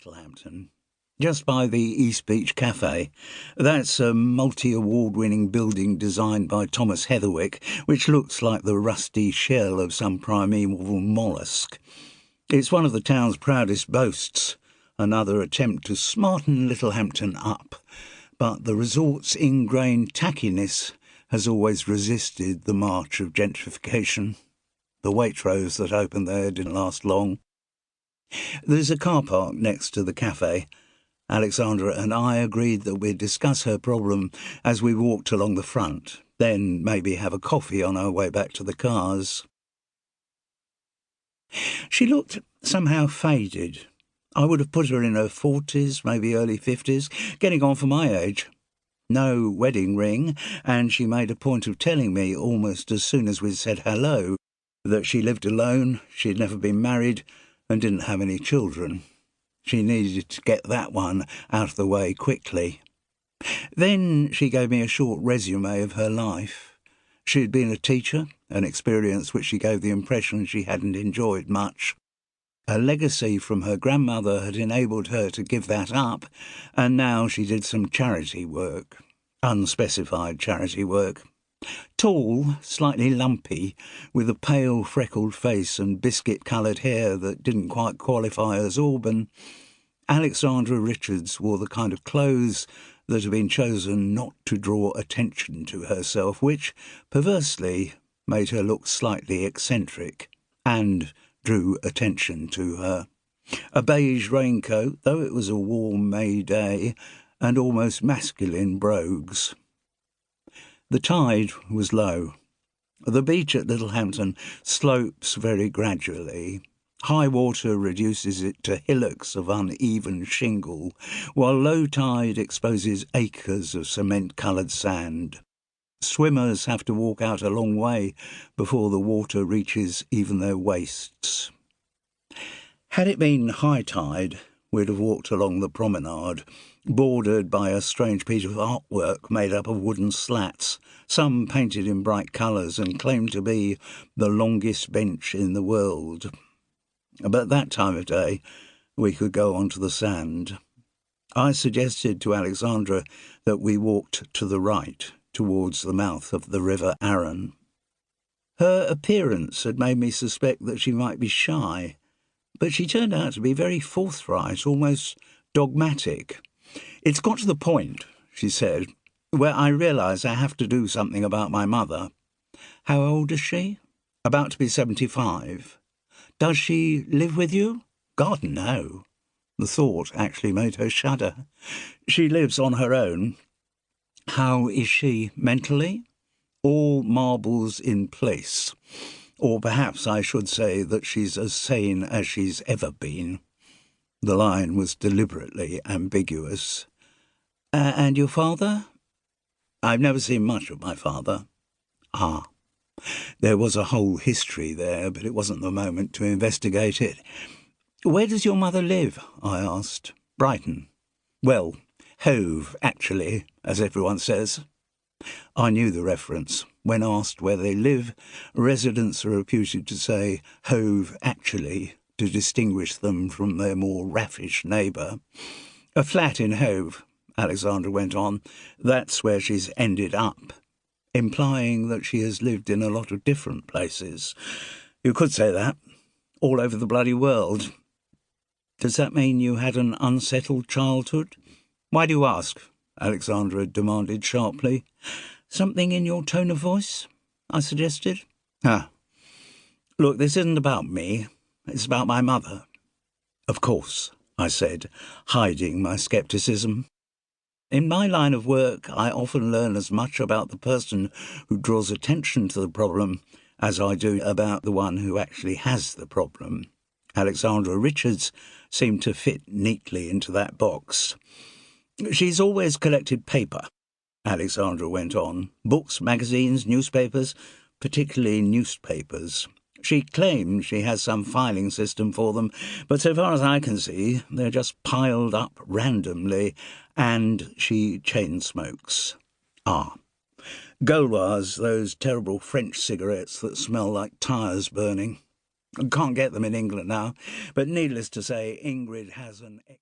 Littlehampton, just by the East Beach Cafe. That's a multi-award-winning building designed by Thomas Heatherwick, which looks like the rusty shell of some primeval mollusk. It's one of the town's proudest boasts, another attempt to smarten Littlehampton up, but the resort's ingrained tackiness has always resisted the march of gentrification. The Waitrose that opened there didn't last long. There's a car park next to the cafe. Alexandra and I agreed that we'd discuss her problem as we walked along the front, then maybe have a coffee on our way back to the cars. She looked somehow faded. I would have put her in her 40s, maybe early 50s, getting on for my age. No wedding ring, and she made a point of telling me almost as soon as we'd said hello that she lived alone, she'd never been married, and didn't have any children. She needed to get that one out of the way quickly. Then she gave me a short resume of her life. She had been a teacher, an experience which she gave the impression she hadn't enjoyed much. A legacy from her grandmother had enabled her to give that up, and now she did some charity work, unspecified charity work. Tall, slightly lumpy, with a pale, freckled face and biscuit-coloured hair that didn't quite qualify as auburn, Alexandra Richards wore the kind of clothes that had been chosen not to draw attention to herself, which, perversely, made her look slightly eccentric, and drew attention to her. A beige raincoat, though it was a warm May day, and almost masculine brogues. The tide was low. The beach at Littlehampton slopes very gradually. High water reduces it to hillocks of uneven shingle, while low tide exposes acres of cement-coloured sand. Swimmers have to walk out a long way before the water reaches even their waists. Had it been high tide, we'd have walked along the promenade, bordered by a strange piece of artwork made up of wooden slats, some painted in bright colours and claimed to be the longest bench in the world. But that time of day, we could go onto the sand. I suggested to Alexandra that we walked to the right, towards the mouth of the River Arun. Her appearance had made me suspect that she might be shy, but she turned out to be very forthright, almost dogmatic. "It's got to the point," she said, "where I realise I have to do something about my mother." "How old is she?" "About to be 75. "Does she live with you?" "God, no." The thought actually made her shudder. "She lives on her own." "How is she mentally?" "All marbles in place. Or perhaps I should say that she's as sane as she's ever been." The line was deliberately ambiguous. "And your father?" "I've never seen much of my father." "Ah." There was a whole history there, but it wasn't the moment to investigate it. "Where does your mother live?" I asked. "Brighton." "Well, Hove, actually, as everyone says." I knew the reference. When asked where they live, residents are reputed to say Hove, actually, to distinguish them from their more raffish neighbour. "A flat in Hove," Alexandra went on. "That's where she's ended up," implying that she has lived in a lot of different places. "You could say that. All over the bloody world." "Does that mean you had an unsettled childhood?" "Why do you ask?" Alexandra demanded sharply. "Something in your tone of voice?" I suggested. Look, this isn't about me. It's about my mother." "Of course," I said, hiding my scepticism. In my line of work, I often learn as much about the person who draws attention to the problem as I do about the one who actually has the problem. Alexandra Richards seemed to fit neatly into that box. "She's always collected paper," Alexandra went on. "Books, magazines, newspapers, particularly newspapers. She claims she has some filing system for them, but so far as I can see, they're just piled up randomly, and she chain smokes." "Ah." "Gauloises, those terrible French cigarettes that smell like tyres burning. Can't get them in England now, but needless to say, Ingrid has an